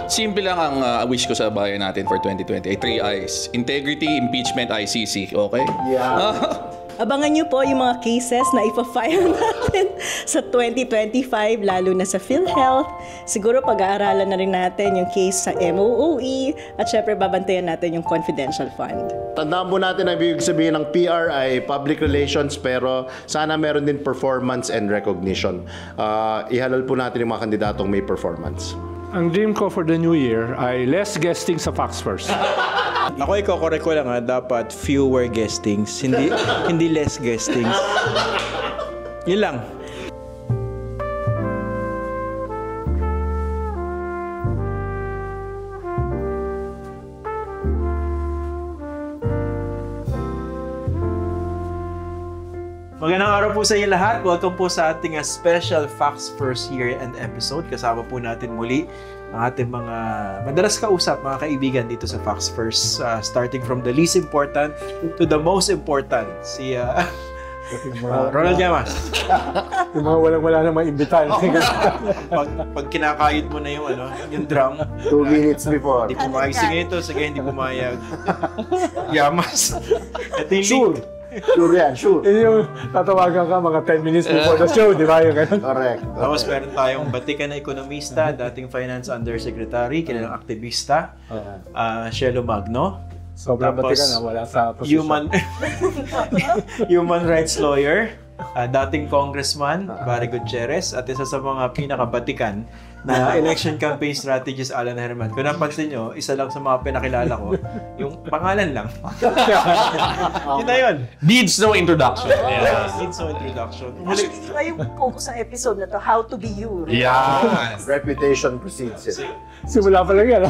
Simple lang ang wish ko sa bayan natin for 2020 ay 3 I's. Integrity, impeachment, ICC. Okay? Yeah. Abangan nyo po yung mga cases na ipa-file natin sa 2025, lalo na sa PhilHealth. Siguro pag-aaralan na rin natin yung case sa MOOE at syempre babantayan natin yung confidential fund. Tandaan po natin na ibig sabihin ng PR ay public relations pero sana meron din performance and recognition. Ihalal po natin yung mga kandidatong may performance. Ang dream ko for the new year ay less guesting sa Facts First. Ako, iko-correct ko lang dapat fewer guestings, hindi less guestings. Yun lang. Magandang araw po sa inyo lahat. Welcome po sa ating special Facts First year-end episode. Kasama po natin muli ang ating mga madalas kausap, mga kaibigan dito sa Facts First. Starting from the least important to the most important. Si Ronald Llamas. Yung mga walang-wala na maimbitahan. Pag kinakayod mo na yung drum. 2 minutes before. Hindi pumayag. Sige ito, sige hindi pumayag. Llamas. Ito yung Sure. Sure yan, sure. Yun yung tatawagan ka mga 10 minutes before the show, di ba? Yung ganun. Correct. Tapos meron tayong batikan na ekonomista, dating finance undersecretary, kilalang aktivista, Shelo Magno. Sobrang batikan na wala sa posisyon. Human rights lawyer, dating congressman, Barry Gutierrez, at isa sa mga pinakabatikan na election campaign strategist, Alan Herman. Kung napansin nyo, isa lang sa mga pinakilala ko, yung pangalan lang. Yun na yun. Needs no introduction. Needs no introduction. Actually, di ba yung focus ng episode na to, how to be you? Yeah. Reputation precedes it. Simula pa lang yan.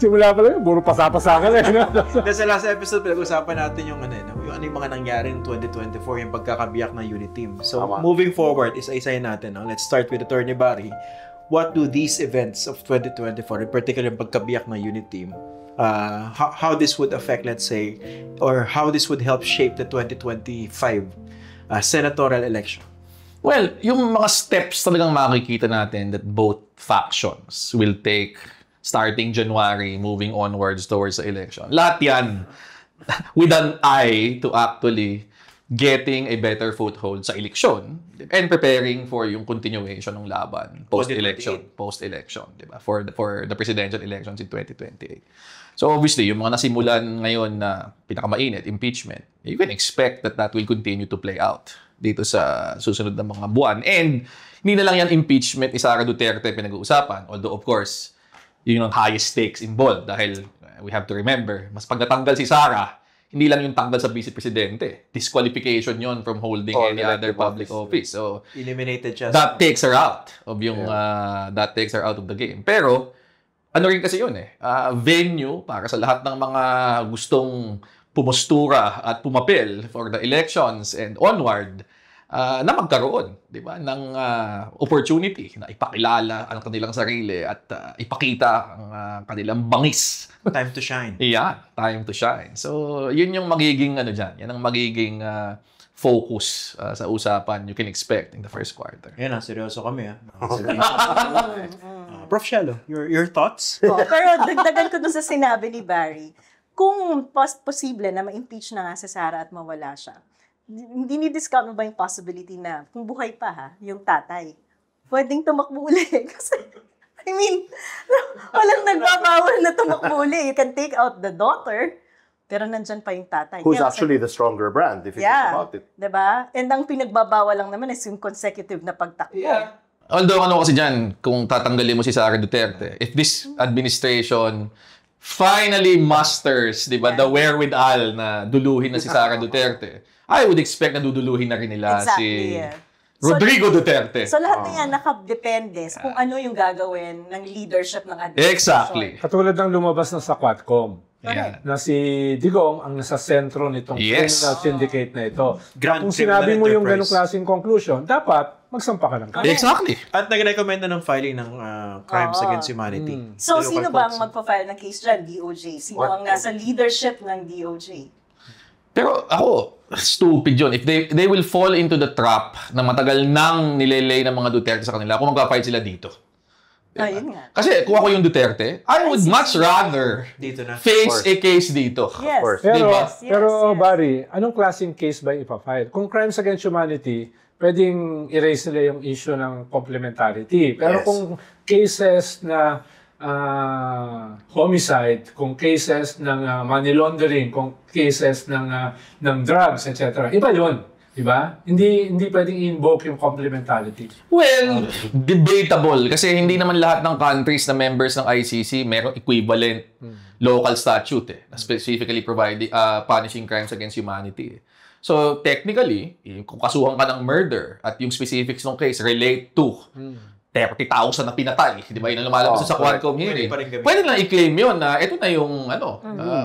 Simula pa lang yan. Puro pasapasa ka lang. Sa last episode, pinag-usapan natin yung ano yung mga nangyari in 2024, yung pagkakabiyak ng unit team. So, moving forward, isa-isayin natin. Let's start with Attorney Barry. What do these events of 2024, in particular yung pagkabiyak ng unit team, how this would affect, let's say, or how this would help shape the 2025 senatorial election? Well, yung mga steps talagang makikita natin that both factions will take starting January, moving onwards towards the election. Lahat yan with an eye to actually getting a better foothold sa eleksyon and preparing for yung continuation ng laban post-election, di ba? For the presidential elections in 2028. So obviously, yung mga nasimulan ngayon na pinakamainit, impeachment, you can expect that will continue to play out dito sa susunod na mga buwan. And hindi na lang yan impeachment ni Sara Duterte pinag-uusapan. Although of course, yun ang highest stakes involved dahil we have to remember, mas pagkatanggal si Sara, hindi lang yung tanggal sa vice presidente. Disqualification yon from holding any other public office. So, eliminated siya. That takes her out of yung that takes her out of the game. Pero ano rin kasi yun venue para sa lahat ng mga gustong pumustura at pumapil for the elections and onward na magkaroon, di ba, ng opportunity na ipakilala ang kanilang sarili at ipakita ang kanilang bangis. Time to shine. Yeah, time to shine. So, yun yung magiging dyan. Yan ang magiging focus sa usapan you can expect in the first quarter. Yan seryoso kami Prof. Shelo, your thoughts? Pero dagdagan ko dun sa sinabi ni Barry, kung posible na ma-impeach na nga si Sara at mawala siya, hindi ni-discount mo ba yung possibility na kung buhay pa yung tatay, pwedeng tumakbo uli? Kasi, I mean, walang nagbabawal na tumakbo uli. You can take out the daughter, pero nandyan pa yung tatay. Who's actually the stronger brand, if you think about it. Diba? And ang pinagbabawal lang naman is yung consecutive na pagtakbo. Yeah. Although kasi dyan, kung tatanggalin mo si Sara Duterte, if this administration finally masters, di ba, the wherewithal na duluhin na si Sara Duterte, I would expect na duduluhin na rin nila si Rodrigo Duterte. So lahat na yan nakadepende sa kung ano yung gagawin ng leadership ng administration. Exactly. Katulad ng lumabas na sa Quadcom. Yeah. Na si Digong ang nasa sentro nitong criminal syndicate na ito. Kung sinabi mo yung ganong klaseng conclusion, dapat magsampa ka lang. Exactly. At nag-recommenda ng filing ng crimes against humanity. So sino ba ang magpa-file ng case dyan? DOJ. Sino ang nasa leadership ng DOJ? Pero ako, stupid yun. If they will fall into the trap na matagal nang nilelay ng mga Duterte sa kanila, kung magpa-fight sila dito. Ayun nga. Kasi kung ako yung Duterte, I would much rather Dito na. face a case dito. Yes. course. Pero, Yes, pero yes. Barry, anong klaseng case ba ipafile? Kung crimes against humanity, pwedeng erase nila yung issue ng complementarity. Pero Yes. kung cases na homicide, kung cases ng money laundering, kung cases ng drugs, etc. Iba yun. Diba? Hindi pwedeng i-invoke yung complementarity. Well, debatable. Kasi hindi naman lahat ng countries na members ng ICC merong equivalent local statute na specifically punishing crimes against humanity. So, technically, kung kasuhan ka ng murder at yung specifics ng case relate to 30,000 na pinatay, di ba? Yun ang lumalabas sa Quadcom hearing. Pwede lang i-claim yun na ito na yung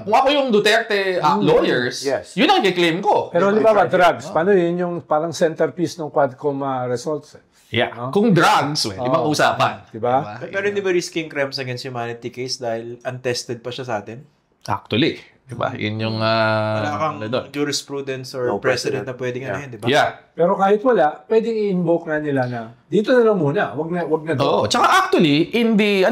kung ako yung Duterte lawyers, Yes. yun ang i-claim ko. Pero halimbawa, drugs, paano yun yung parang centerpiece ng Quadcom results? Yeah. Kung drugs, ibang usapan. Diba? Pero hindi ba risking crimes against humanity case dahil untested pa siya sa atin? Actually, di ba? Yun yung Wala kang doon. jurisprudence or precedent na pwedeng ano yun, di ba? Yeah. Pero kahit wala, pwedeng i-invoke na nila na dito na lang muna, wag na doon. Oo. Tsaka actually, in the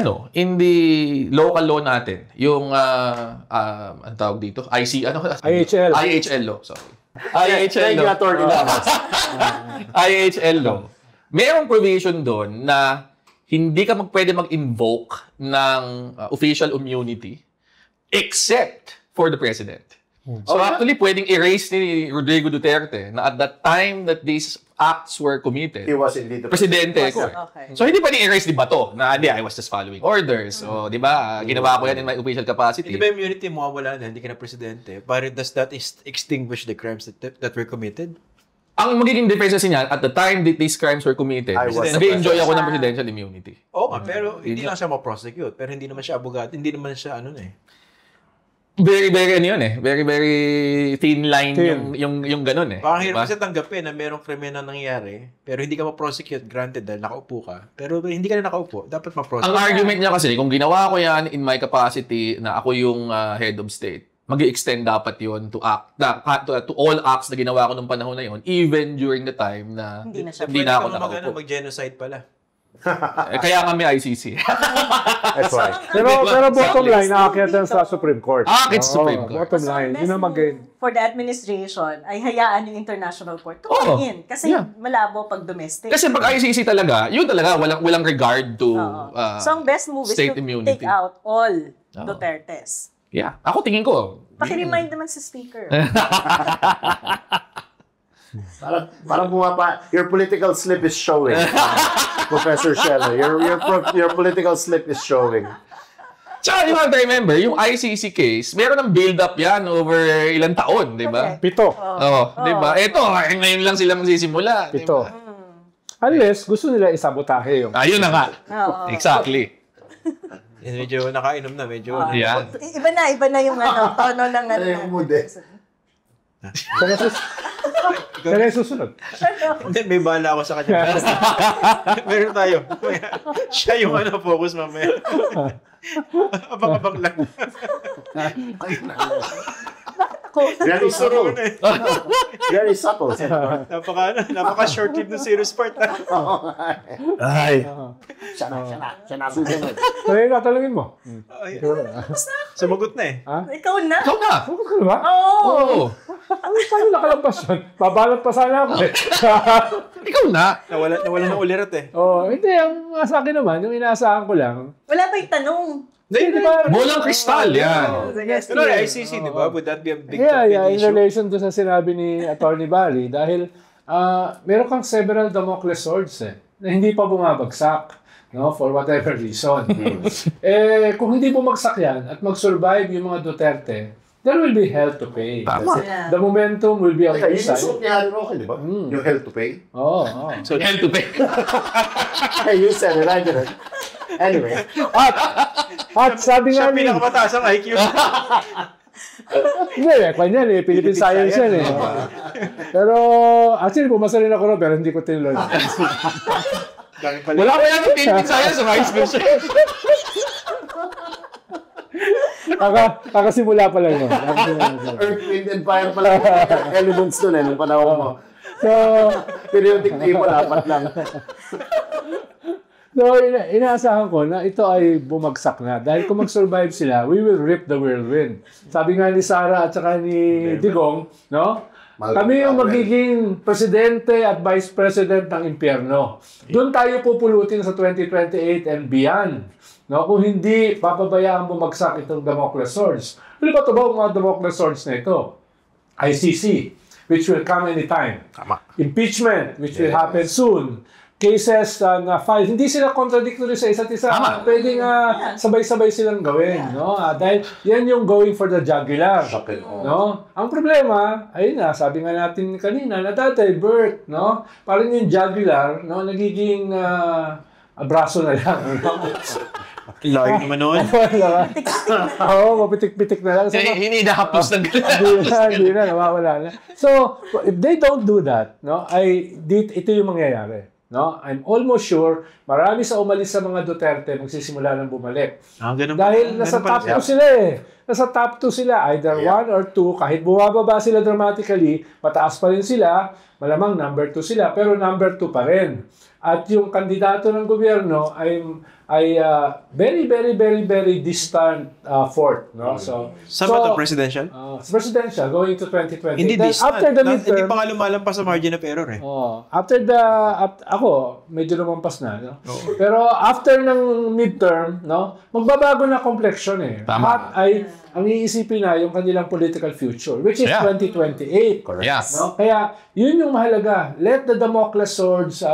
local law natin, yung, ang tawag dito? IHL. IHL law, sorry. IHL Thank you, law. Attorney Lamas. IHL law. Merong provision doon na hindi ka pwede mag-invoke ng official immunity except for the president. So actually, pwedeng erase ni Rodrigo Duterte na at that time that these acts were committed, He was indeed the presidente Was- ko. okay. So hindi pwedeng erase di ba to? Na hindi, I was just following orders. So, di ba, ginawa ko yan in my official capacity. Hindi ba immunity mo wala na, hindi ka na presidente? But does that extinguish the crimes that were committed? Ang magiging defense niya, at the time that these crimes were committed, I was the nag-enjoy ako ng president. presidential immunity. Oo, pero hindi lang siya ma-prosecute. Pero hindi naman siya abogado. Hindi naman siya ano na eh. Very, very, ano yun eh. Very, very thin line yung ganun eh. Parang hirap Diba? kasi tanggapin na merong krimen na nangyari, pero hindi ka ma-prosecute, granted, dahil nakaupo ka. Pero hindi ka na nakaupo, dapat ma-prosecute. Ang argument niya kasi, kung ginawa ko yan in my capacity na ako yung head of state, mag-extend dapat yon to all acts na ginawa ko nung panahon na yon, even during the time na Hindi na siya hindi na ako Pwede ka nakaupo. mag-genocide pala. Kaya kami ICC. That's right. Pero bottom Exactly. line, nakakita yan sa Supreme Court. Aakyat sa Oo, Supreme Court. Bottom line, Best yun ang move for the administration ay hayaan yung international court to come in. Kasi malabo pag domestic. Kasi pag ICC talaga, yun talaga, walang regard to So ang best move is state to immunity. take out all Dutertes. Yeah. Ako tingin ko. Paki-remind naman sa speaker. Parang your political slip is showing. Professor Shella, your political slip is showing. Tsaka, you have to remember, yung ICC case, meron ng build-up yan over ilang taon, di ba? Correct. 7. Oo, di ba? Ito, ngayon lang sila magsisimula. 7. Unless gusto nila isabotahe yung Ayun na nga. Oo. Exactly. Medyo nakainom na, medyo. Yeah. Iba na yung tono ng ano. Yung mood eh. Kaya susunod. Hindi, may bala ako sa kanya. Meron tayo. Siya yung focus mamaya. Abang-abang lang. Very subtle. Very subtle. Napaka-short-lived ng serious part. Ay. Siya na susunod. Kaya tatalungin mo. Sumagot na eh. Ikaw na? Ikaw na. Sumagot ka na ba? Oo. Paano nakalampas yun? Babalot pa sana ako eh. Ikaw na. Nawala ng ulirat eh. Hindi. Ang sa akin naman, yung inaasahan ko lang, Wala pa yung tanong. di ba? Bolang kristal, yan. Pero ICC, di ba? Would that be a big In issue? relation to sa sinabi ni Attorney Barry, dahil meron kang several Damocles swords na hindi pa bumabagsak, no, for whatever reason. Kung hindi bumagsak yan at mag-survive yung mga Duterte, there will be hell to pay. Tama. The momentum will be on Yun his yung side. suot niya rin okay, di ba? Yung hell to pay. Oo. So, hell to pay. Hey, you said it, I didn't. Anyway. At sabi nga Siya ni... pinakamataas ang IQ. Hindi, kanya Philippine Science yan eh. Pero, actually, pumasa rin ako ron, pero hindi ko tinuloy. Wala ko yan ng Philippine Science sa high school. Kakasimula pa lang yun. Earth, Wind, and Fire pala elements dun nung panahon mo. So, Periodic table, 4 lang. So, inaasahan ko na ito ay bumagsak na. Dahil kung mag-survive sila, we will rip the whirlwind. Sabi nga ni Sara at saka ni Digong, no? Kami yung magiging presidente at vice president ng impyerno. Doon tayo pupulutin sa 2028 and beyond. No? Kung hindi, papabayaan bumagsak itong Damocles swords. Ano ba ito ba mga Damocles swords na ito? ICC, which will come anytime. Tama. Impeachment, which will happen soon. Cases na file. Hindi sila contradictory sa isa't isa. Tama. Pwedeng sabay-sabay silang gawin. No? Dahil yan yung going for the jugular. No? Ang problema, ayun na, sabi nga natin kanina, natadivert. No? Parang yung jugular, no? Nagiging braso na lang. No? Layo naman nun. Oo, mapitik-pitik na lang. So, Hinihapos ng hindi na, nawawala na. So, if they don't do that, no, ito yung mangyayari. No? I'm almost sure marami sa umalis sa mga Duterte magsisimula ng bumalik. Ganun Dahil nasa top 2 sila eh. Nasa top 2 sila. Either 1 or 2. Kahit bumababa sila dramatically, mataas pa rin sila. Malamang number 2 sila. Pero number 2 pa rin. At yung kandidato ng gobyerno ay very, very, very, very distant fourth. No? Saan ba ito? Presidential? Presidential, going to 2020. Hindi Then, distant. after the midterm, Hindi pa nga lumalampas sa margin of error eh. ako, medyo lumampas na. No? Pero after ng midterm, no, magbabago na complexion eh. Tama. At ang iisipin na yung kanilang political future, which is 2028. Correct. Yes. No? Kaya, yun yung mahalaga. Let the Damocles swords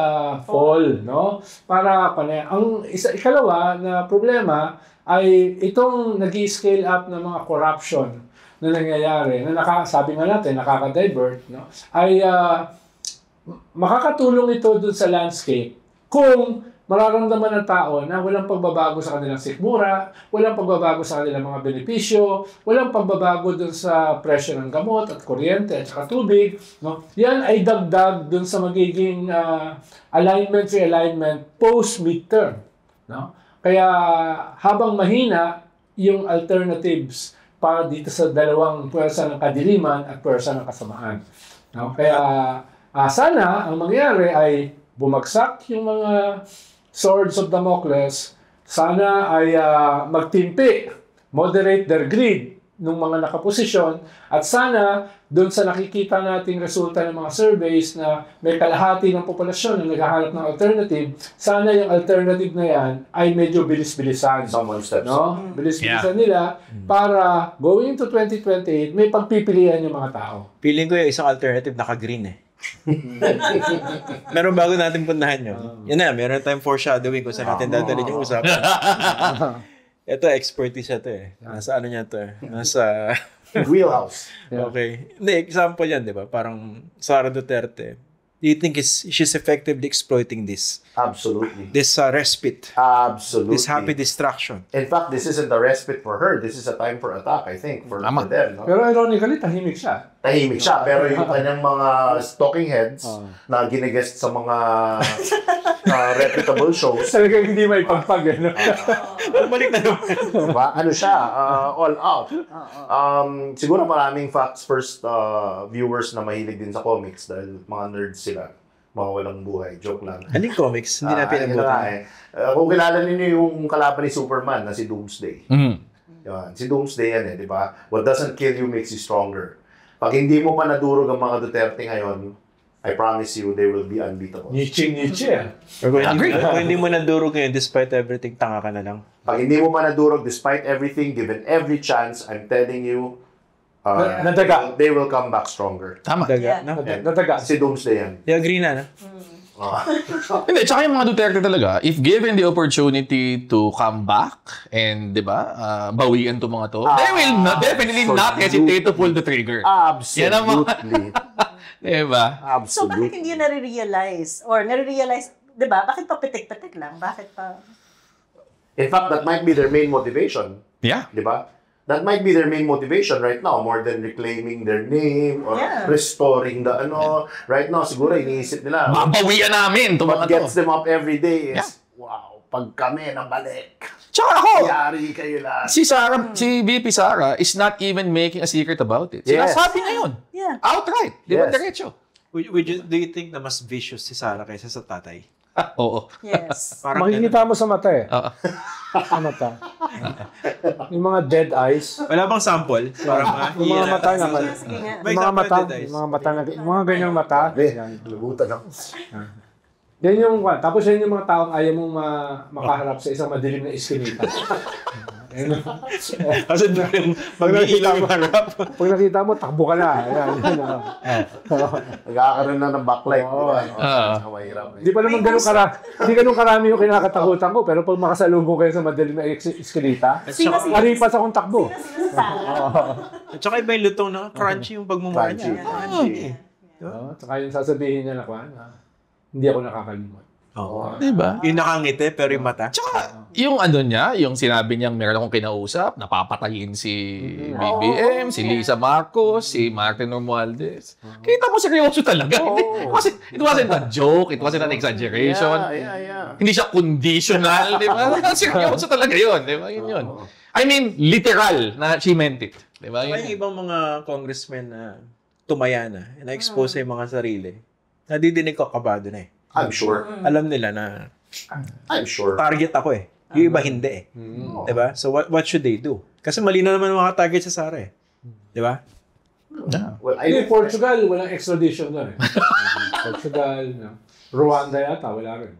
fall. No? Para, ikalawa na problema ay itong nag-scale up ng mga corruption na nangyayari, na sabi nga natin, nakaka-divert, no? Ay makakatulong ito dun sa landscape kung mararamdaman ng tao na walang pagbabago sa kanilang sikmura, walang pagbabago sa kanilang mga benepisyo, walang pagbabago dun sa presyo ng gamot at kuryente at saka tubig. No? Yan ay dagdag dun sa magiging alignment post-midterm. No? Kaya habang mahina yung alternatives para dito sa dalawang puwersa ng kadiliman at puwersa ng kasamaan. No? Kaya sana ang mangyari ay bumagsak yung mga swords of Damocles, sana ay magtimpi, moderate their greed ng mga nakaposisyon, at sana doon sa nakikita nating resulta ng mga surveys na may kalahati ng populasyon na naghahanap ng alternative, sana yung alternative na yan ay medyo bilis-bilisan. Someone steps. No? Bilis-bilisan nila para going to 2028, may pagpipilian yung mga tao. Feeling ko yung isang alternative naka-green eh. Meron bago natin puntahan yun. Yan na, meron tayong foreshadowing kung saan natin dadalhin yung usapan. Ito, expertise ito eh. Nasa ano niya to eh. Nasa... Wheelhouse. Okay. Hindi, example yan, di ba? Parang Sara Duterte. Do you think she's effectively exploiting this? Absolutely. This respite. Absolutely. This happy distraction. In fact, this isn't a respite for her. This is a time for attack, I think, for them. No? Pero ironically, tahimik siya. Tahimik siya, pero yung kanyang mga talking heads na ginigest sa mga reputable shows. Talagang hindi may pagpag eh. No? Balik na naman. Diba? Ano siya, all out. Siguro maraming Facts First viewers na mahilig din sa comics dahil mga nerds sila. Mga walang buhay. Joke lang. Anong comics? Hindi na pinabutan. Kung kilala ninyo yung kalaban ni Superman na si Doomsday. Yan. Si Doomsday yan eh, di ba? What doesn't kill you makes you stronger. Pag hindi mo pa nadurog ang mga Duterte ngayon, I promise you, they will be unbeatable. Nietzsche. Kung hindi mo nadurog ngayon, despite everything, tanga ka na lang. Pag hindi mo pa nadurog, despite everything, given every chance, I'm telling you, nadaga. they will come back stronger. Tama. Daga, no? Nadaga. Si Doomsday yan. You agree na, no? Hindi, tsaka yung mga Duterte talaga, if given the opportunity to come back and, di ba, bawian to mga to, they will definitely not hesitate to pull the trigger. Absolutely. Diba? So, bakit Absolutely. hindi yun nare-realize? Or nare-realize, di ba? Bakit pa pitik-pitik lang? Bakit pa? In fact, that might be their main motivation. Yeah. Di ba? That might be their main motivation right now, more than reclaiming their name or restoring the ano. Right now, siguro iniisip nila. Babawian namin to What mga to. gets them up every day is, wow, pag kami nabalik, Tsaka ako, yari kayo lahat. si VP Sara is not even making a secret about it. Yes. Sinasabi na yun. Yeah. Outright. Di ba Yes. diretso? Do you think na mas vicious si Sara kaysa sa tatay? Oo. Yes. Parang Makikita mo sa mata eh. Oo. Sa mata. Yung mga dead eyes. wala bang sample? Para Yung mga mata naman. Sige nga. May Yung mga example mata, dead eyes. yung mga mata, yung mga ganyang mata. Yan. Labutan ako. Yan yung, tapos yan yung mga taong ayaw mong makaharap sa isang madilim na iskinita. Kasi mag-iilang yung harap. Pag nakita mo, takbo ka na. Yan. Nagkakaroon na ng backlight. Oo. Mahirap. Hindi pa naman hindi ganun karami yung kinakatakutan ko, pero pag makasalubong kayo sa madilim na iskinita, aripas akong takbo. At saka iba yung lutong na crunchy yung pagmumura niya. Crunchy. Tsaka yung sasabihin niya na hindi ako nakakalimot. Oo. Diba? Yung nakangiti pero yung mata. Tsaka, yung ano niya, yung sinabi niyang meron akong kinausap, napapatayin si BBM, si Lisa Marcos, si Martin Romualdez. Kita mo seryoso talaga. It wasn't a joke, it wasn't an exaggeration. Yeah. Hindi siya conditional, di ba? Seryoso talaga yun, di ba? Yun yun. I mean, literal na she meant it. Di ba? May ibang mga congressmen na tumaya na, na-expose yung mga sarili. Nadidinig ko kabado na eh. I'm sure. Alam nila na I'm sure. target ako eh. Yung iba hindi eh. Diba? So what should they do? Kasi mali na naman ang mga target sa Sara eh. Diba? Well, I Hindi, know Portugal, walang extradition doon eh. Portugal, Rwanda yata, wala rin.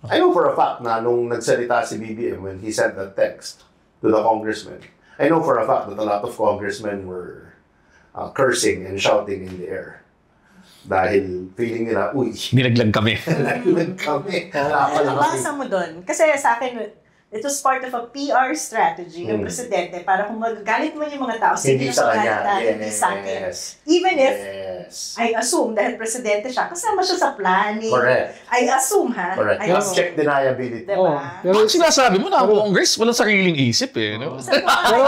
I know for a fact na nung nagsalita si BBM when he sent that text to the congressman, I know for a fact that a lot of congressmen were cursing and shouting in the air. Dahil feeling nila, uy, Nilaglag kami. naglag kami. Nabasa mo doon. Kasi sa akin, it was part of a PR strategy ng presidente para kung magagalit mo yung mga tao, Hindi sa kanya. hindi sa akin. Even if I assume dahil presidente siya, kasama siya sa planning. Correct. I assume, ha? Correct. I assume. Check deniability. Diba? Pero, Ang sinasabi mo na ang Congress, walang sariling isip eh. No? pero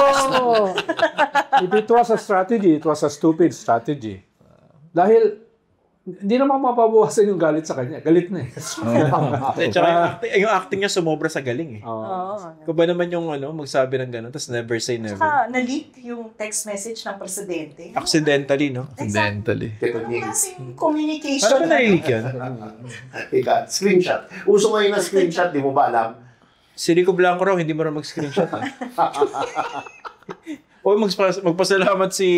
if it was a strategy, it was a stupid strategy. Dahil, hindi naman mapabawasan yung galit sa kanya. Galit na eh. Tsaka yung acting niya sumobra sa galing eh. Oo. Kung ba naman yung magsabi ng gano'n, tapos never say never. Saka na-leak yung text message ng presidente. Accidentally, no? Accidentally. Ito Ano niya. klaseng communication? Parang narinig yun. Ika, screenshot. Uso ngayon na screenshot, di mo ba alam? Si Rico Blanco raw, hindi mo rin mag-screenshot. O magpasalamat si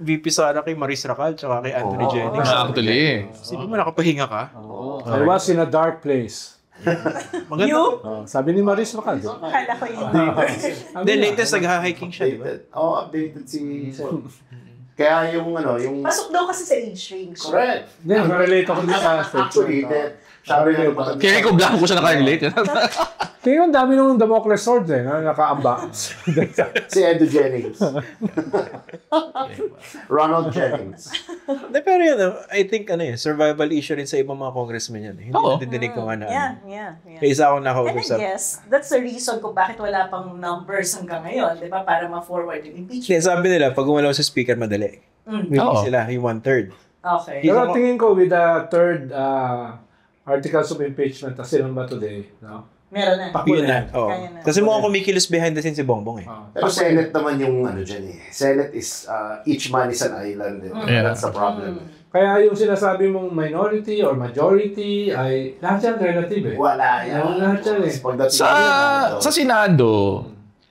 VP Sara kay Maris Racal tsaka kay Anthony Jennings. Actually. Sino mo nakapahinga ka? I was in a dark place. Maganda. You? Sabi ni Maris Racal. Akala ko yun. Then latest nag-hiking siya, di ba? Updated si Sen. Kaya yung yung... Pasok daw kasi sa age range. Correct. Hindi, relate ako dun sa Actually, sabi nga Kaya ko blanco siya nakarelate. Kaya yung dami nung Damocles sword eh, na nakaamba. si Edu Jennings. Ronald Jennings. Pero yun, I think survival issue rin sa ibang mga congressmen yan. Hindi Oo. nadidinig ko nga na. Yeah. Kaya isa akong And I nakausap. guess, that's the reason kung bakit wala pang numbers hanggang ngayon, di ba? Para ma-forward yung impeachment. Sabi nila, pag gumalaw sa speaker, madali. Hindi Oo. sila, yung 1/3. Okay. Pero tingin ko with the third articles of impeachment na silang ba today, no? Meron na. Yun na. Oo. Kaya na. Kasi mukhang kumikilos behind the scenes si Bongbong eh. Pero Senate naman yung dyan eh. Senate is, each man is an island. Yeah. That's the problem. Kaya yung sinasabi mong minority or majority ay lahat yan relative eh. Wala yan. Lahat yan eh. Pagdating Sa Senado,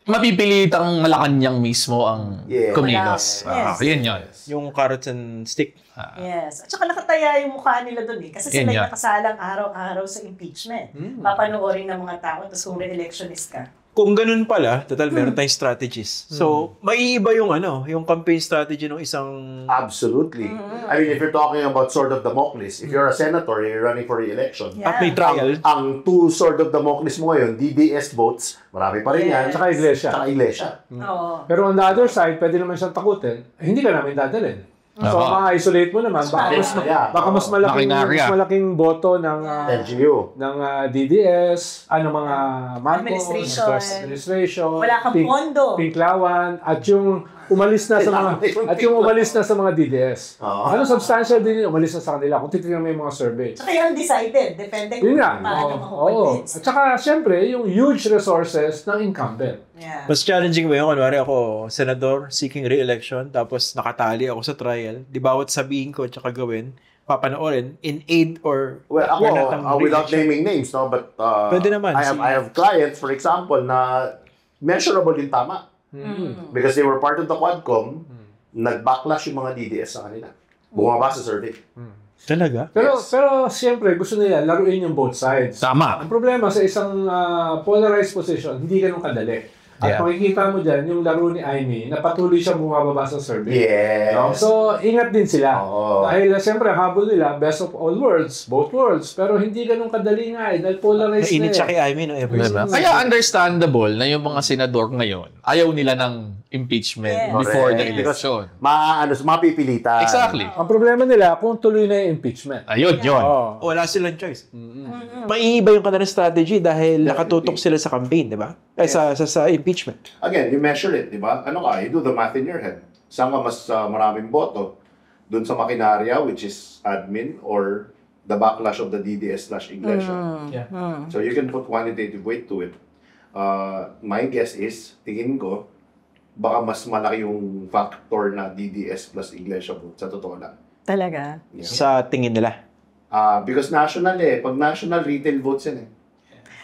mapipilitang Malacanang mismo ang Yeah. kumilos. Yes. Yun yun. Yung carrots and stick. Yes. At saka nakataya yung mukha nila doon eh. Kasi Yan sila yan. yung nakasalang araw-araw sa impeachment. Papanoorin ng mga tao tapos kung re-electionist ka. Kung ganun pala, total meron tayong strategies. So, maiiba yung yung campaign strategy ng isang... Absolutely. I mean, if you're talking about Sword of Damocles, if you're a senator, you're running for re-election. Yeah. At may trial. Ang two Sword of Damocles mo ngayon, DDS votes, marami pa rin yan. Tsaka iglesia. Tsaka iglesia. Oo. Pero on the other side, pwede naman siyang takutin. Hindi ka namin dadalhin. So, ma-isolate mo naman. Baka mas malaking boto ng LGU. DDS, mga Marcos, Administration. Wala kang pondo. Pinklawan, at yung umalis na sa mga DDS. Ano substantial din yung umalis na sa kanila kung titignan mo yung mga survey. Tsaka yung undecided. Depende Yun kung nga. paano Oo. makakonvince. At saka, syempre, yung huge resources ng incumbent. Yeah. Mas challenging ba yun? Kunwari ako, senador, seeking re-election, tapos nakatali ako sa trial. Di bawat sabihin ko at saka gawin, papanoorin in aid or Well, we're not ang without relation. naming names, no, but Pwede naman, I have clients, for example, na measurable yung tama. Because they were part of the Quadcom, nag-backlash yung mga DDS sa kanila. Bumaba sa survey. Talaga? Pero siyempre, gusto nila laruin yung both sides. Tama. Ang problema sa isang polarized position, hindi ganun kadali. At makikita mo dyan, yung laro ni Amy, na patuloy siya bumababa sa survey. Yes. No? So, ingat din sila. Oo. Dahil siyempre, habol nila, best of all worlds, both worlds. Pero hindi ganun kadali nga dahil polarized Nainit siya na kay Amy, no? Ever Diba? since. Kaya understandable na yung mga senador ngayon, ayaw nila ng impeachment Yes. before the Correct. election. Mapipilitan. Exactly. Ang problema nila, kung tuloy na yung impeachment. Ayun, yun. Oh. Wala silang choice. Maiiba yung kanilang strategy dahil nakatutok sila sa campaign, di ba? Ay, sa impeachment. Again, you measure it, di ba? Ano ka? You do the math in your head. Saan ka mas maraming boto? Doon sa makinarya, which is admin, or the backlash of the DDS/Iglesia. Yeah. So you can put quantitative weight to it. My guess is, tingin ko, baka mas malaki yung factor na DDS plus Iglesia vote, sa totoo lang. Talaga. Yeah. Sa tingin nila. Because national pag national retail votes yan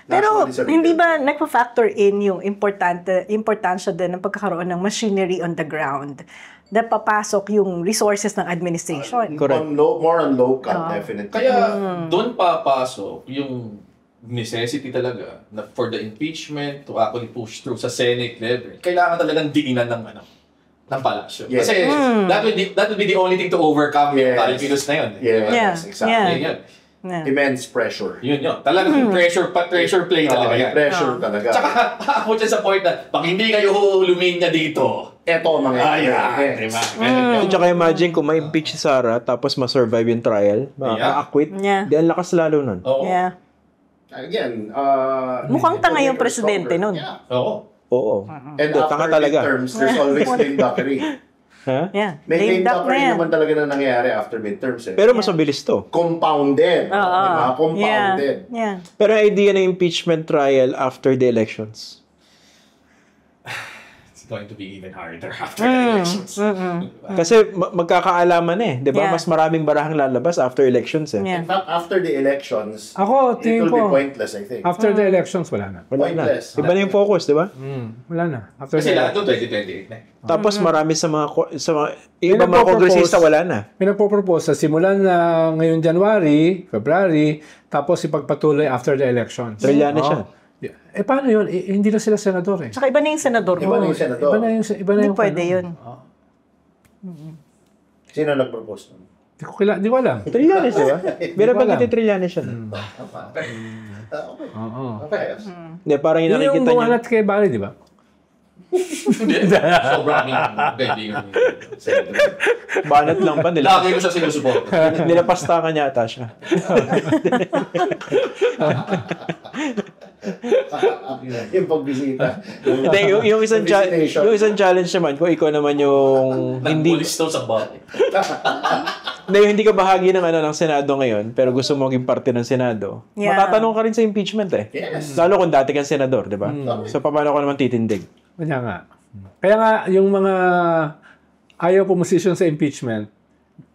Pero National is a hindi retail. ba nagpa-factor in yung importansya din ng pagkakaroon ng machinery on the ground na papasok yung resources ng administration? Correct. More on local, definitely. Kaya doon papasok yung necessity talaga na for the impeachment to actually push through sa Senate level. Kailangan talagang diinan ng palasyo. Yes. Kasi that would be the only thing to overcome yung Yes. calculus na yun. Yes, exactly. Yeah. Yun yun. Yeah. Immense pressure. Yun. Talagang pressure play talaga yan. Pressure talaga. Tsaka ako dyan sa point na pag hindi kayo luminya dito, Eto mga diba? At saka imagine kung ma-impeach si Sara tapos ma-survive yung trial, ma-acquit, Yeah. di ang lakas lalo nun. Oo. Yeah. Again, Mukhang tanga yung presidente nun. Yeah. Oo. Oo. And Tanga after talaga. midterms, there's always lame duckery. Ha? Yeah. May Lame lame duck na duckery yan. naman talaga na nangyayari after midterms. Pero mas mabilis to. Compounded. Oo. Diba? Compounded. Yeah. Pero idea ng impeachment trial after the elections. It's going to be even harder after the elections. Kasi magkakaalaman eh. Di ba? Yeah. Mas maraming barahang lalabas after elections eh. Yeah. In fact, after the elections, Ako, it tingin will be ko, pointless, I think. after the elections, wala na. Wala na. Pointless. Iba na yung focus, di ba? Wala na. After Kasi the lahat doon 2028 na. Tapos marami sa mga iba mga nagpo-propose- kongresista wala na. May nagpo-propose na simulan na ngayon January, February, tapos ipagpatuloy after the elections. Trillanes siya. Paano yun? Hindi na sila senador eh. Tsaka iba na yung senador Iba mo. na yung senador. Iba na Hindi yung pwede yun. Sino nag-propose nun? Di ko alam. Trillanes, di ba? Pero pag Trillanes siya. Oo. Okay. Hindi, parang yung Yun yung nakikita niyo. bumanat kay Barry, di ba? Hindi. Sobrang kaibigan ni Senator. Banat lang pa nila. Lagi ko siya sinusuport. Nilapastangan yata siya. Yung pagbisita. Hindi, yung isang challenge naman, kung ikaw naman yung Nag-bullies daw sa body. hindi ka bahagi ng Senado ngayon, pero gusto mo maging parte ng Senado, Yeah. matatanong ka rin sa impeachment eh. Yes. Lalo kung dati kang senador, di ba? So, paano ko naman titindig? Kaya nga. Kaya nga, yung mga ayaw pumusisyon sa impeachment,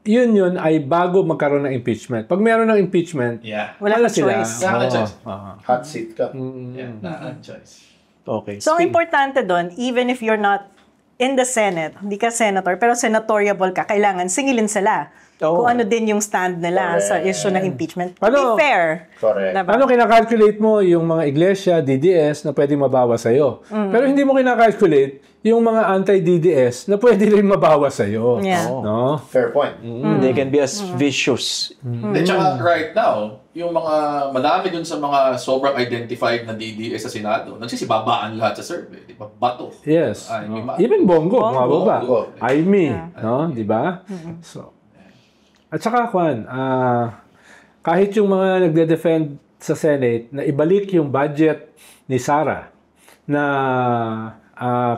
yun ay bago magkaroon ng impeachment. Pag meron ng impeachment, Yeah. Wala wala kang sila. choice. Wala kang Oo, choice. oo. Hot seat ka. Yeah. Not choice. Okay. So, ang importante doon, even if you're not in the Senate, hindi ka senator, pero senatoriable ka, kailangan singilin sila. Oo. Kung ano din yung stand nila sa Correct. issue ng impeachment. To Ano? be fair. Correct. Diba? Paano kinakalculate mo yung mga iglesia, DDS, na pwedeng mabawas sa'yo? Pero hindi mo kinakalculate yung mga anti-DDS na pwede rin mabawas sa'yo. Yeah. No? Fair point. They can be as vicious. At saka right now, yung mga madami dun sa mga sobrang identified na DDS sa Senado, nagsisibabaan lahat sa survey. Di ba? Bato. Yes. Ay, may ma- Even Bongo, mababa. Bongo. Aimee, no? Di ba? So, at saka, Juan, kahit yung mga nagde-defend sa Senate na ibalik yung budget ni Sara na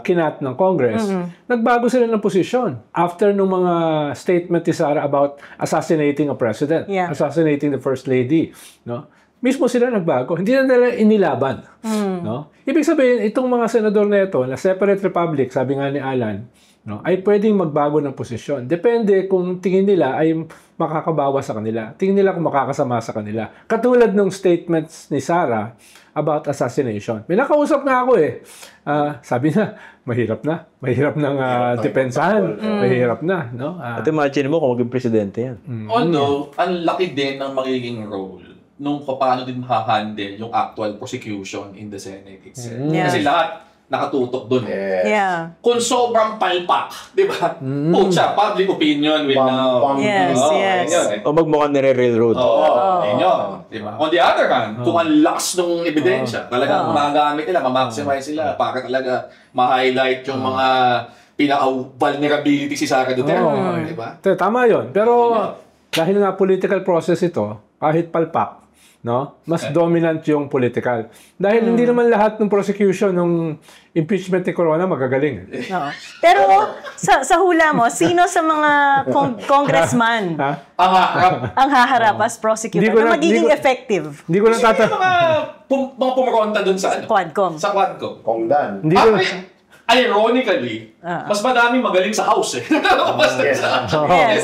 kinat ng Congress, nagbago sila ng posisyon after nung mga statement ni Sara about assassinating a president, Yeah. assassinating the First Lady. No? mismo sila nagbago. Hindi na nila inilaban. No? Ibig sabihin, itong mga senador na ito, na separate republic, sabi nga ni Alan, no, ay pwedeng magbago ng posisyon. Depende kung tingin nila ay makakabawa sa kanila. Tingin nila kung makakasama sa kanila. Katulad ng statements ni Sarah about assassination. May nakausap nga ako eh. Sabi niya, mahirap nang depensahan. Mahirap na. No? At imagine mo kung maging presidente yan. Although, ang laki din ng magiging role nung paano din makahandle yung actual prosecution in the Senate itself. Yeah. Kasi lahat nakatutok dun. Yeah. Kung sobrang palpak, di ba? Pucha, public opinion will now... Yes, yes. O magmukhang nire-railroad. Yun. Di ba? On the other hand, kung ang lakas ng ebidensya, talagang magamit nila, ma-maximize sila para talaga ma-highlight yung mga pinaka-vulnerability si Sara Duterte. Di ba? Tama yun. Pero dahil nga political process ito, kahit palpak, no? Mas dominant yung political. Dahil hindi naman lahat ng prosecution ng impeachment ni Corona magagaling. Oo. Pero sa hula mo, sino sa mga congressman ang haharap as prosecutor na magiging effective? Hindi ko na Mga pumaronta dun sa ano? Quadcom. Sa Quadcom. Kongdan. Hindi ko Ironically, mas madaming magaling sa House eh. Yes.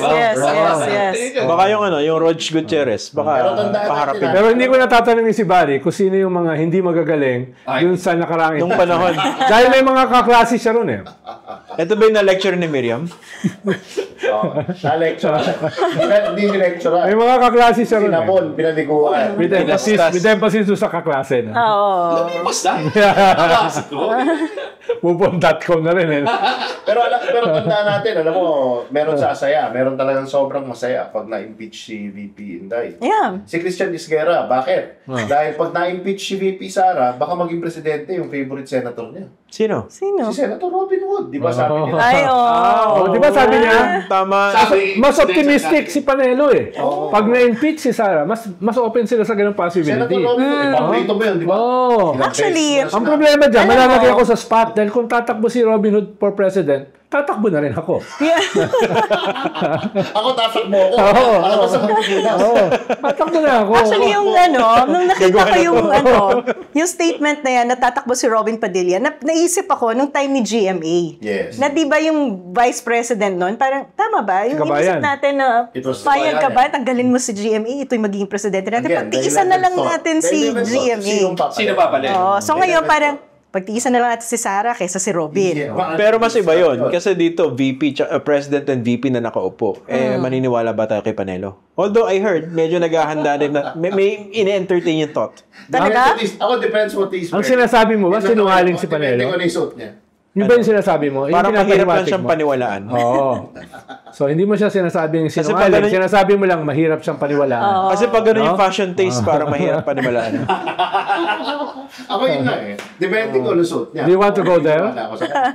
Baka yung Rog Gutierrez, baka paharapin. Pero hindi ko natatanungin si Barry kung sino yung mga hindi magagaling dun sa nakarangin. Nung panahon. Dahil may mga kaklase siya ron eh. Ito ba yung na-lecture ni Miriam? Na-lecture. Hindi ni-lecture. May mga kaklase siya ron eh. Sinapon, pinaliguan. With emphasis doon sa kaklase. No? Oo. Lumipas na. Mupon.com na rin eh. Pero tandaan natin, alam mo, meron sa Asaya, meron talagang sobrang masaya pag na-impeach si VP Inday. Yeah. Si Christian Isguera, bakit? Dahil pag na-impeach si VP Sara, baka maging presidente yung favorite senator niya. Sino? Si Senator Robin Hood, di ba sabi niya? Ay, Di ba sabi niya? Tama. Mas optimistic si Panelo eh. Pag na-impeach si Sara, mas open sila sa ganung possibility. Senator Robin Hood, paborito mo yun, di ba? Actually, Ang problema dyan, malalagay ako sa spot dahil kung tatakbo si Robin Hood for president, tatakbo na rin ako. Ako tatakbo ako. Ako sa Pilipinas. Tatakbo na ako. Actually, yung nung nakita ko yung statement na yan, natatakbo si Robin Padilla, naisip ako nung time ni GMA. Yes. Na di ba yung vice president nun, parang, tama ba? Yung Kabayan. inisip natin na, payag ka ba? Tanggalin mo si GMA, ito'y magiging presidente natin. Pagtiisan na lang natin si GMA. Sino papalit? So ngayon, parang, pagtiisan na lang natin si Sara kaysa si Robin. Pero mas iba yun. Kasi dito, President and VP na nakaupo. Maniniwala ba tayo kay Panelo? Although I heard, medyo naghahanda din na may in-entertain yung thought. Talaga? Ako depends what he's Ang sinasabi mo ba, sinungaling si Panelo? Depende ko na yung suit niya. Yung ba yung sinasabi mo? Parang mahirap lang pinapaliwanag siyang mo? paniwalaan. Oo. So, hindi mo siya sinasabing pag sinungaling. ganun- Sinasabi mo lang, mahirap siyang paniwalaan. Kasi pag gano'n yung fashion taste, parang mahirap paniwalaan. Ako yun nga eh. Depende ko na suit niya. Do you want to go there? Wala ako sa kanya.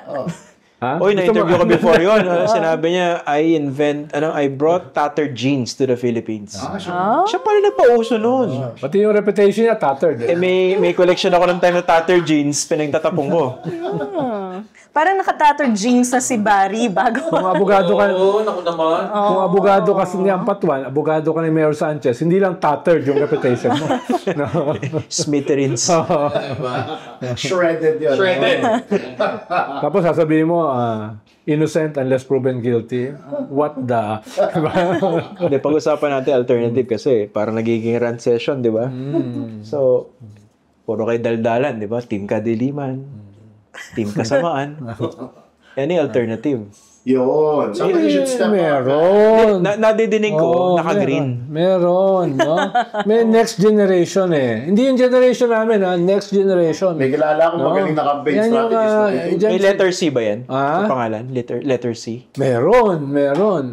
Ha? Oy, Gusto mo- na-interview ko before yun. Sinabi niya, I brought tattered jeans to the Philippines. Siya pala nagpauso nun. Pati yung reputation niya, tattered. May collection ako ng time na tattered jeans, pinagtatapong ko. Parang nakatattered jeans na si Barry bago. Kung abogado ka, Naku naman. kung abogado ka ni Ampatuan, abogado ka ni Mayor Sanchez, hindi lang tattered yung reputation mo. No. Smithereens. Shredded yun. Shredded. Tapos sasabihin mo, innocent unless proven guilty. What the... Hindi, pag-usapan natin alternative kasi parang nagiging rant session, di ba? So, puro kayo daldalan, di ba? Team Kadiliman, Team Kasamaan. Yan yung alternative. Yun. Somebody should step up. Meron. Nadidinig ko, naka-green. Meron, no? May next generation eh. Hindi yung generation namin, ha? Next generation. May kilala akong magaling na campaign Yan yung, strategist. May letter C ba yan? Ah? Sa pangalan? Letter C? Meron.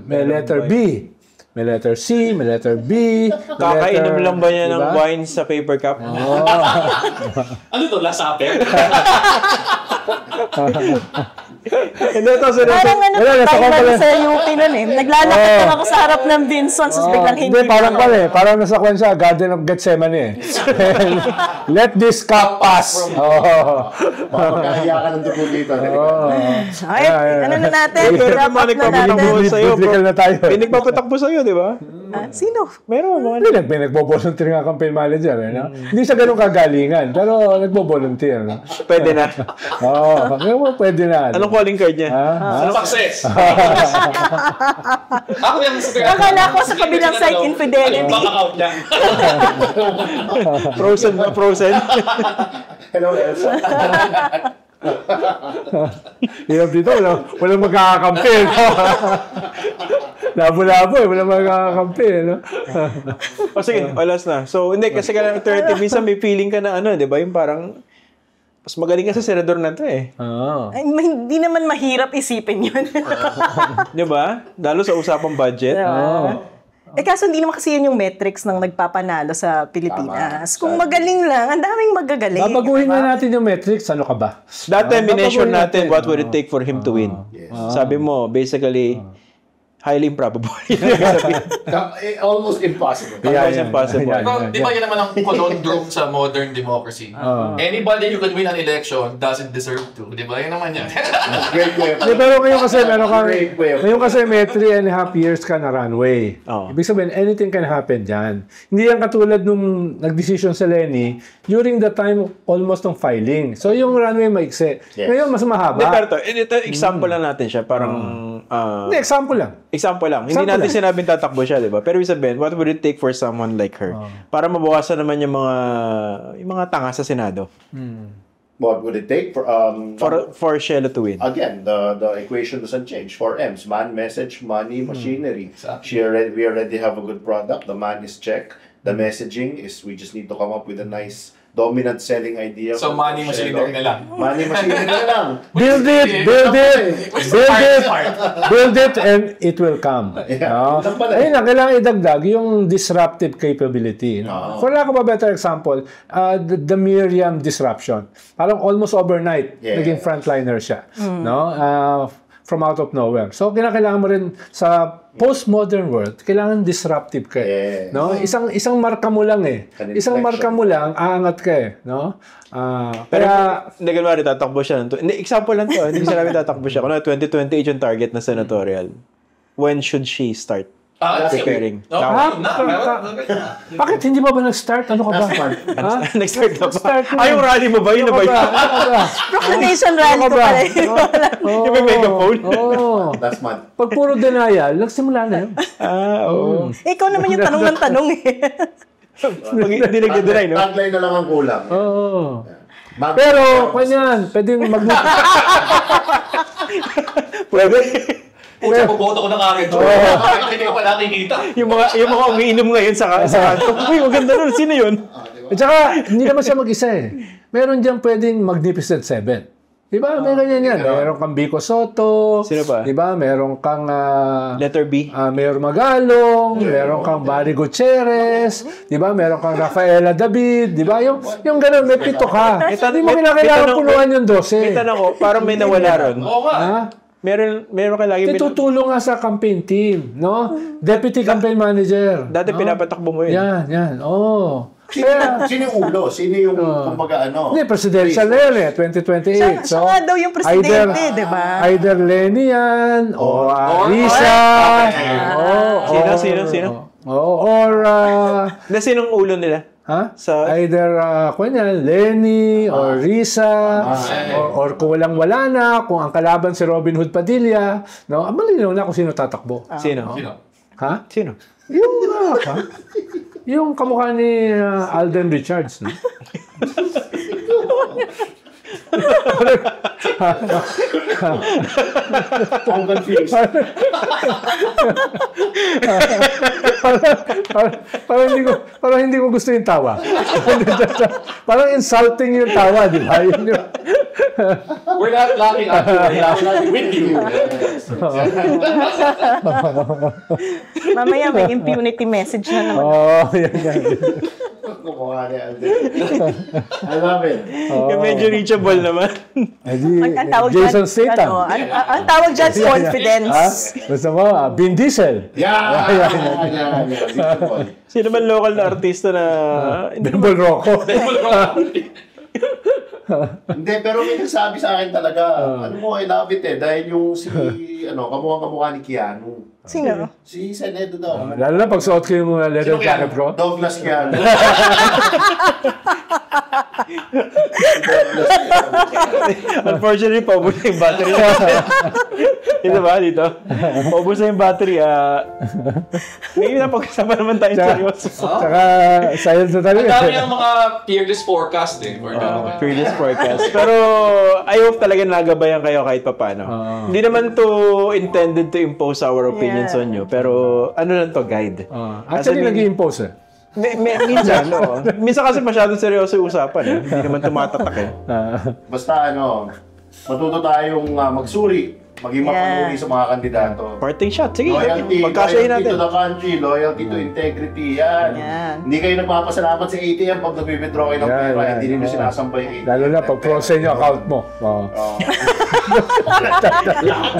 May letter B. May letter C, may letter B. Kakainom lang ba niya ng wine sa paper cup? Ano to? Last Supper? Hindi, ito Parang time lang sa UP nun eh. Naglalakad lang ako sa harap ng Vinsons, tapos biglang hindi. Parang pala eh. Parang nasa kwan siya, Garden of Gethsemane eh. Let this cup pass. Makakaya ka ng dugo dito. Ay, ano na natin? Pero Wrap naman up na nagpapatakbo natin. sa'yo. Biblical na tayo. May nagpapatakbo sa'yo, di ba? Sino? Meron mga May nagbo-volunteer nga campaign manager, eh, no? Hindi siya ganun kagalingan, pero nagbo-volunteer, no? pwede na. Oo, pwede na. Anong calling card niya? Success! Ako yung Akala ko sa kabilang site, infidelity. Bank account niya. Frozen. Hello, Elsa. Hirap dito, walang magkakakampi, no? Labo-labo, walang magkakakampi, no? O sige, alas na. So, hindi, kasi ka lang 30, minsan may feeling ka na di ba? Yung parang, mas magaling ka sa senador na to eh. Oo. Ay, hindi naman mahirap isipin yun. Di ba? Lalo sa usapang budget. Kaso hindi naman kasi yun yung metrics ng nagpapanalo sa Pilipinas. Kung magaling lang, ang daming magagaling. Babaguhin na natin yung metrics, ano ka ba? Dati, mination natin what would it take for him to win. Sabi mo, basically, highly improbable. Almost impossible. Almost impossible. Di ba yun naman ang conundrum sa modern democracy? Anybody who can win an election doesn't deserve to. Di ba? Yun naman yan. Great way. Pero ngayon kasi may 3.5 years ka na runway. Ibig sabihin, anything can happen dyan. Hindi yan katulad nung nag-decision sa Lenny during the time almost ng filing. So yung runway maikse. Ngayon, mas mahaba. Pero ito, example lang natin siya. Parang... Hindi, example lang. Example lang. Hindi natin sinabing tatakbo siya, di ba? Pero ibig sabihin, what would it take for someone like her? Para mabawasan naman yung mga tanga sa Senado. What would it take For Shelo to win? Again, the equation doesn't change. 4 M's: man, message, money, machinery. We already have a good product. The man is check. The messaging is we just need to come up with a nice dominant selling idea. So, money, machinery na lang. Money, machinery na lang. Build it, and it will come. Ayun lang, kailangan idagdag yung disruptive capability. For lack of a better example, the Miriam disruption. Parang almost overnight, naging frontliner siya. From out of nowhere. So, kailangan mo rin sa postmodern world, kailangan disruptive ka eh. No? Isang marka mo lang eh. Isang marka mo lang, aangat ka eh. No? Pero, hindi ganun tatakbo siya. Example lang to. Hindi sinabi tatakbo siya. Kung 2028 yung target na senatorial, when should she start preparing? Bakit hindi ba nag-start? Ano ka ba? Nag-start na ba? Yung rally mo ba? Yun na ba yun? Proclamation rally ko pala. Yung may megaphone? Last month. Pag puro denial, nagsimula na yun. Oo. Ikaw naman yung tanong ng tanong eh. Pag hindi nag-deny, no? Tagline na lang ang kulang. Oo. Pero, kanyan, pwedeng Pwede. Pucha, boboto ko na kagad. Hindi ko pa nakikita. Yung mga umiinom ngayon sa kanto. Uy, maganda nun. Sino yun? At saka, hindi naman siya mag-isa eh. Meron diyang pwedeng Magnificent Seven. Diba? May ganyan yan. Meron kang Vico Soto. Sino pa? Diba? Meron kang... Letter B. Mayor Magalong. Meron kang Barry Gutierrez. Diba? Meron kang Rafaela David. Diba? Yung ganun, may pito ka. Hindi mo kailangan punuan yung 12. May tanong ko, parang may nawala ron. Oo nga. Meron ka lagi... Tutulong nga sa campaign team, no? Deputy campaign manager. Dati pinapatakbo mo yun. Yan. Oo. Sino yung ulo? Sino yung, kumbaga, ano? Hindi, presidential na yan eh, 2028. Siya nga daw yung presidente, di ba? Either Lenny yan, o Risa, Sino? Sinong ulo nila? Either Lenny or Risa or kung walang-wala na, kung ang kalaban si Robin Hood Padilla, no? Malinaw na kung sino tatakbo. Sino? Ha? Sino? Yung kamukha ni Alden Richards, no? I'm confused. Parang hindi ko gusto yung tawa. Parang insulting yung tawa, di ba? We're not laughing at you. We're laughing with you. Mamaya may impunity message na naman. Yan. Kumukha ni Alden. I love it. Yung medyo reachable naman. Jason Statham. Ang tawag dyan, confidence. Basta mo, Vin Diesel. Yeah. Sino man local na artista na... Bembol Rocco. Hindi, pero may nagsabi sa akin talaga, ano mo, I love it dahil yung si, kamukha ni Keanu. Sino? Si Senedo daw. Lalo na pag suot ko yung leather jacket ko. Douglas Keanu. Unfortunately, paubos na yung battery. Ito ba dito? Paubos na yung battery. Ngayon na pag-usapan naman tayo seryoso. Tsaka, silent na talaga. Ang dami ang mga fearless forecast Fearless forecast. Pero I hope talaga nagabayan kayo kahit papano. Hindi naman to intended to impose our opinions on you. Pero ano lang to, guide. Actually, nag-i-impose eh. Minsan, no. Minsan kasi masyadong seryoso yung usapan. Hindi naman tumatatak eh. Basta matuto tayong magsuri, maging mapanuri sa mga kandidato. Parting shot. Sige, Loyalty magkasayin to natin. the country, loyalty to integrity, yan. Hindi kayo nagpapasalamat sa ATM pag nag-withdraw kayo ng pera, hindi rin yung sinasambay yung ATM. Lalo na pag frozen yung account mo. Lahat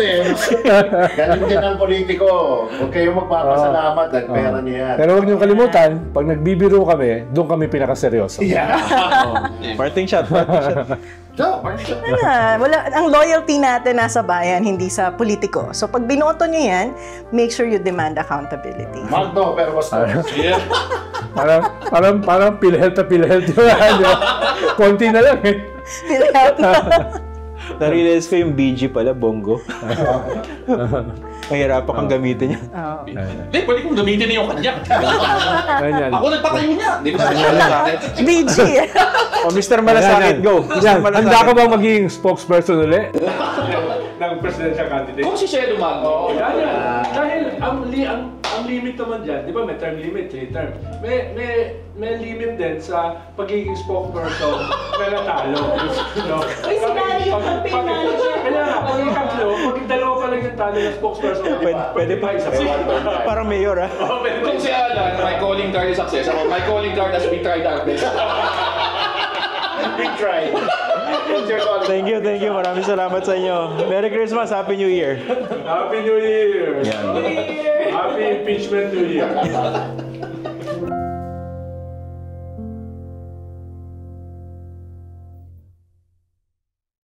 Ganun din ang politiko. Huwag kayong magpapasalamat dahil pera niya yan. Pero huwag niyong kalimutan, pag nagbibiro kami, doon kami pinakaseryoso. Parting shot. Ang loyalty natin nasa bayan, hindi sa politiko. So pag binoto nyo yan, make sure you demand accountability. Magdo, pero basta. Parang PhilHealth na PhilHealth yun. Konti na lang eh. Na-realize ko yung BG pala, bongo. Mahirapan kang gamitin yan. Hindi, pwede kong gamitin na yung kanya. Ako nagpatayo niya. Hindi ba BG. Mr. Malasakit, go. Handa ka bang maging spokesperson ulit? Ng presidential candidate? Kung si Shelo man. Dahil ang limit naman dyan, di ba may term limit, 3 term. May limit din sa pagiging spokesperson na natalo. Uy, sinali yung campaign manager. Kaya nga, pag ikatlo, pag dalawa pa lang yung talo ng spokesperson, Pwede pa isa. Parang mayor, ha? Kung si Alan, my calling card is success. Ako, my calling card has been tried our best. Big try. Thank you. Maraming salamat sa inyo. Merry Christmas, Happy New Year. Happy New Year! Happy Impeachment New Year!